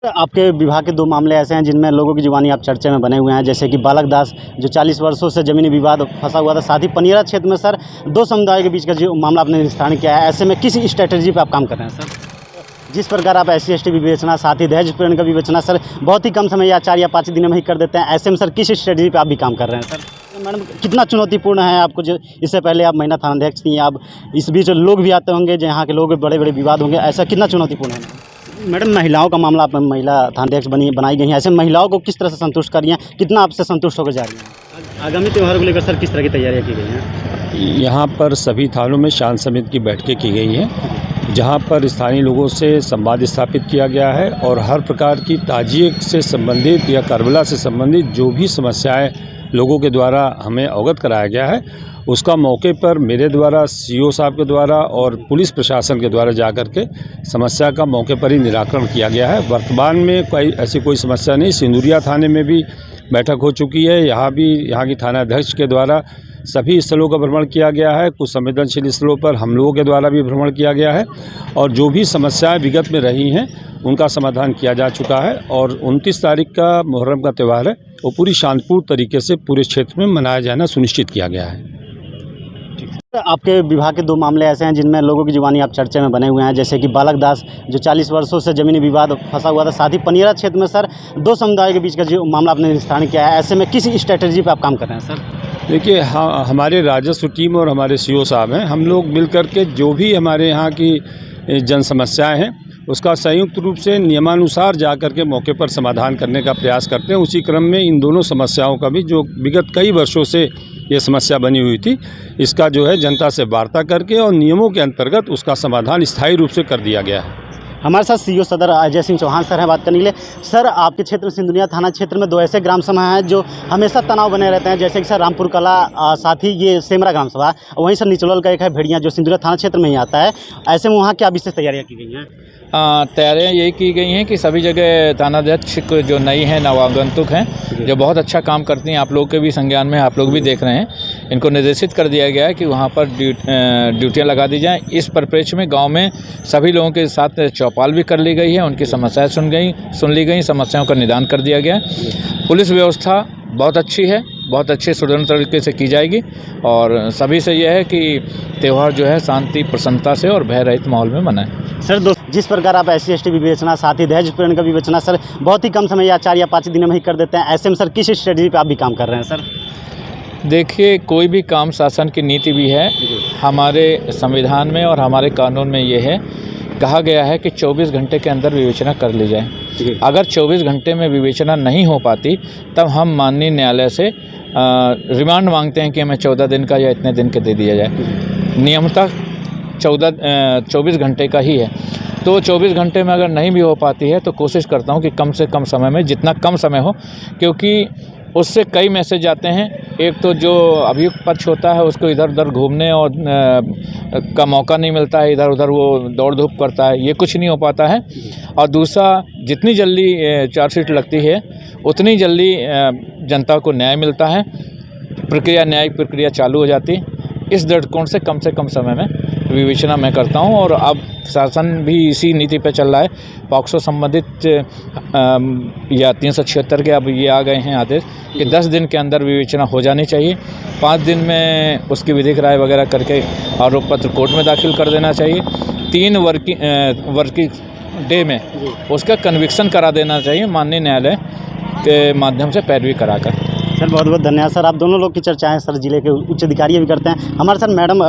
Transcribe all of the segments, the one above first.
आपके विभाग के 2 मामले ऐसे हैं जिनमें लोगों की जुबानी आप चर्चे में बने हुए हैं, जैसे कि बालक दास जो 40 वर्षों से ज़मीनी विवाद फंसा हुआ था। साथ ही पनियरा क्षेत्र में सर 2 समुदायों के बीच का जो मामला आपने निस्तारण किया है, ऐसे में किस स्ट्रैटेजी पे आप काम कर रहे हैं सर? जिस प्रकार आप SC/ST विवेचना, साथ ही दहेज उत्पीड़न का विवेचना सर बहुत ही कम समय या 4 या 5 दिनों में ही कर देते हैं, ऐसे में सर किस स्ट्रैटेजी पे आप भी काम कर रहे हैं सर? मैडम कितना चुनौतीपूर्ण है आपको, जो इससे पहले आप महिला थानाध्यक्ष थी, आप इस बीच लोग भी आते होंगे, जो यहाँ के लोग बड़े बड़े विवाद होंगे, ऐसा कितना चुनौतीपूर्ण है? मैडम महिलाओं का मामला, आप महिला थानाध्यक्ष बनाई गई हैं, ऐसे महिलाओं को किस तरह से संतुष्ट कर रही हैं, कितना आपसे संतुष्ट होकर जा रही हैं? आगामी त्यौहार को लेकर सर किस तरह की तैयारियां की गई हैं? यहाँ पर सभी थानों में शांत समिति की बैठकें की गई हैं, जहाँ पर स्थानीय लोगों से संवाद स्थापित किया गया है और हर प्रकार की ताजिए से संबंधित या करबला से संबंधित जो भी समस्याएं लोगों के द्वारा हमें अवगत कराया गया है, उसका मौके पर मेरे द्वारा CO साहब के द्वारा और पुलिस प्रशासन के द्वारा जाकर के समस्या का मौके पर ही निराकरण किया गया है। वर्तमान में कोई समस्या नहीं। सिंदुरिया थाने में भी बैठक हो चुकी है, यहाँ की थानाध्यक्ष के द्वारा सभी स्थलों का भ्रमण किया गया है। कुछ संवेदनशील स्थलों पर हम लोगों के द्वारा भी भ्रमण किया गया है और जो भी समस्याएं विगत में रही हैं उनका समाधान किया जा चुका है। और 29 तारीख का मुहर्रम का त्यौहार है, वो पूरी शांतिपूर्ण तरीके से पूरे क्षेत्र में मनाया जाना सुनिश्चित किया गया है। आपके विभाग के 2 मामले ऐसे हैं जिनमें लोगों की जुबानी आप चर्चे में बने हुए हैं, जैसे कि बालक दास जो 40 वर्षों से ज़मीनी विवाद फंसा हुआ था। साथ ही पनियरा क्षेत्र में सर 2 समुदायों के बीच का जो मामला आपने निस्तारण किया है, ऐसे में किस स्ट्रैटेजी पे आप काम कर रहे हैं सर? देखिए, हमारे राजस्व टीम और हमारे CO साहब हैं, हम लोग मिल कर के जो भी हमारे यहाँ की जन समस्याएँ हैं उसका संयुक्त रूप से नियमानुसार जाकर के मौके पर समाधान करने का प्रयास करते हैं। उसी क्रम में इन दोनों समस्याओं का भी, जो विगत कई वर्षों से ये समस्या बनी हुई थी, इसका जो है जनता से वार्ता करके और नियमों के अंतर्गत उसका समाधान स्थायी रूप से कर दिया गया है। हमारे साथ CO सदर अजय सिंह चौहान सर हैं बात करने के लिए। सर, आपके क्षेत्र सिंदुरिया थाना क्षेत्र में 2 ऐसे ग्राम सभा हैं जो हमेशा तनाव बने रहते हैं, जैसे कि सर रामपुर कला, साथ ही ये सेमरा ग्राम सभा, वहीं सर निचलोल का एक है भेड़िया जो सिंदुरिया थाना क्षेत्र में ही आता है। ऐसे में वहाँ क्या विशेष तैयारियाँ की गई हैं? तैयारियाँ यही की गई हैं कि सभी जगह थानाध्यक्ष जो नई हैं, नवागंतुक हैं, जो बहुत अच्छा काम करती हैं, आप लोग के भी संज्ञान में, आप लोग भी देख रहे हैं, इनको निर्देशित कर दिया गया है कि वहाँ पर ड्यूटियाँ लगा दी जाएँ। इस परिप्रेक्ष्य में गांव में सभी लोगों के साथ चौपाल भी कर ली गई है, उनकी समस्याएं सुन ली गई, समस्याओं का निदान कर दिया गया है। पुलिस व्यवस्था बहुत अच्छी है, बहुत अच्छे सुदृढ़ तरीके से की जाएगी और सभी से यह है कि त्यौहार जो है शांति प्रसन्नता से और भय रहित माहौल में मनाएं। सर, जिस प्रकार आप SC/ST विवेचना, साथ ही दहेज उत्पीड़न का विवेचना सर बहुत ही कम समय या 4 या 5 दिनों में ही कर देते हैं, ऐसे में सर किस स्ट्रैटेजी पे आप भी काम कर रहे हैं सर? देखिए, कोई भी काम शासन की नीति भी है, हमारे संविधान में और हमारे कानून में ये है, कहा गया है कि 24 घंटे के अंदर विवेचना कर ली जाए। अगर 24 घंटे में विवेचना नहीं हो पाती तब हम माननीय न्यायालय से रिमांड मांगते हैं कि हमें 14 दिन का या इतने दिन के दे दिया जाए। नियमतः 24 घंटे का ही है, तो 24 घंटे में अगर नहीं भी हो पाती है तो कोशिश करता हूं कि कम से कम समय में, जितना कम समय हो, क्योंकि उससे कई मैसेज आते हैं। एक तो जो अभियुक्त पक्ष होता है उसको इधर उधर घूमने और का मौका नहीं मिलता है, इधर उधर वो दौड़ धूप करता है, ये कुछ नहीं हो पाता है। और दूसरा, जितनी जल्दी चार्जशीट लगती है उतनी जल्दी जनता को न्याय मिलता है, न्यायिक प्रक्रिया चालू हो जाती है। इस दृष्टिकोण से कम समय में विवेचना मैं करता हूं और अब शासन भी इसी नीति पे चल रहा है। पॉक्सो संबंधित या 376 के अब ये आ गए हैं आदेश कि 10 दिन के अंदर विवेचना हो जानी चाहिए। 5 दिन में उसकी विधिक राय वगैरह करके आरोप पत्र कोर्ट में दाखिल कर देना चाहिए। 3 वर्किंग डे में उसका कन्विक्शन करा देना चाहिए, माननीय न्यायालय के माध्यम से पैरवी कराकर। सर, बहुत बहुत धन्यवाद सर। आप दोनों लोग की चर्चाएं सर जिले के उच्च अधिकारी भी करते हैं। हमारे साथ मैडम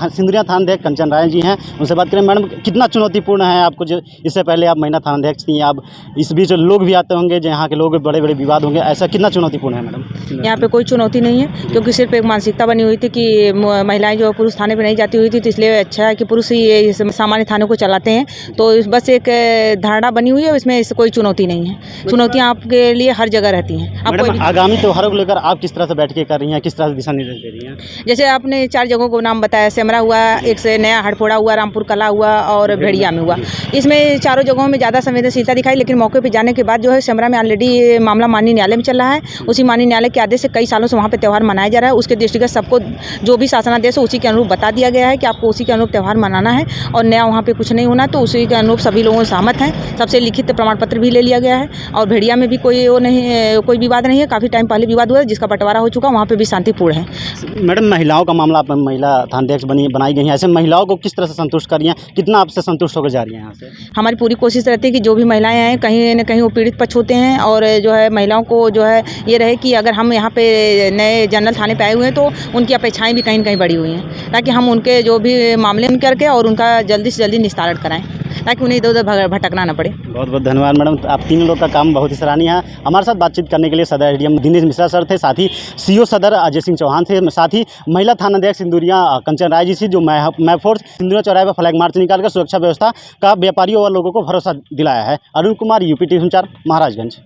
सिंदुरिया थानाध्यक्ष कंचन राय जी हैं, उनसे बात करें। मैडम, कितना चुनौतीपूर्ण है आपको, जो इससे पहले आप महिला थानाध्यक्ष थी, आप इस बीच लोग भी आते होंगे, जो यहाँ के लोग बड़े बड़े विवाद होंगे, ऐसा कितना चुनौतीपूर्ण है मैडम? यहाँ पे कोई चुनौती नहीं है, क्योंकि सिर्फ एक मानसिकता बनी हुई थी कि महिलाएं जो पुरुष थाने पर नहीं जाती हुई थी, तो इसलिए अच्छा है कि पुरुष ही सामान्य थानों को चलाते हैं, तो बस एक धारणा बनी हुई है, इसमें कोई चुनौती नहीं है। चुनौतियाँ आपके लिए हर जगह रहती हैं। आगामी त्यौहार सुधारों को लेकर आप किस तरह से बैठ के कर रही हैं, किस तरह से दिशा निर्देश दे रही हैं? जैसे आपने 4 जगहों को नाम बताया, सेमरा हुआ, एक से नया हड़पोड़ा हुआ, रामपुर कला हुआ और भेड़िया में हुआ। इसमें चारों जगहों में ज़्यादा संवेदनशीलता दिखाई, लेकिन मौके पर जाने के बाद जो है सेमरा में ऑलरेडी मामला माननीय न्यायालय में चल रहा है। उसी माननीय न्यायालय के आदेश से कई सालों से वहाँ पे त्यौहार मनाया जा रहा है। उसके दृष्टिगत सबको जो भी शासनादेश है उसी के अनुरूप बता दिया गया है कि आपको उसी के अनुरूप त्यौहार मनाना है और नया वहाँ पे कुछ नहीं होना, तो उसी के अनुरूप सभी लोगों सहमत हैं। सबसे लिखित प्रमाण पत्र भी ले लिया गया है और भेड़िया में भी कोई वो नहीं, कोई विवाद नहीं है। काफ़ी टाइम पहले विवाद हुआ है जिसका बंटवारा हो चुका, वहाँ पे भी शांतिपूर्ण है। मैडम, महिलाओं का मामला, आप महिला थानाध्यक्ष बनाई गई हैं, ऐसे महिलाओं को किस तरह से संतुष्ट कर रही हैं, कितना आपसे संतुष्ट होकर जा रही हैं यहाँ से? हमारी पूरी कोशिश रहती है कि जो भी महिलाएं आएँ कहीं न कहीं वो पीड़ित पक्ष होते हैं और जो है महिलाओं को जो है ये रहे कि अगर हम यहाँ पे नए जनरल थाने पे आए हुए हैं तो उनकी अपेक्षाएं भी कहीं न कहीं बढ़ी हुई हैं, ताकि हम उनके जो भी मामले करके और उनका जल्दी से जल्दी निस्तारण कराएं, ताकि उन्हें इधर उधर भटकना न पड़े। बहुत बहुत धन्यवाद मैडम, आप तीन लोग का काम बहुत ही सराहनीय है। हमारे साथ बातचीत करने के लिए सदर एसडीएम दिनेश मिश्रा सर थे, साथ ही सीओ सदर अजय सिंह चौहान थे, साथ ही महिला थानाध्यक्ष सिंदूरिया कंचन राय जी थी, जो मैप फोर्स सिंदूरिया चौराहे पर फ्लैग मार्च निकालकर सुरक्षा व्यवस्था का व्यापारियों और लोगों को भरोसा दिलाया है। अरुण कुमार, यूपी टीवी समाचार, महाराजगंज।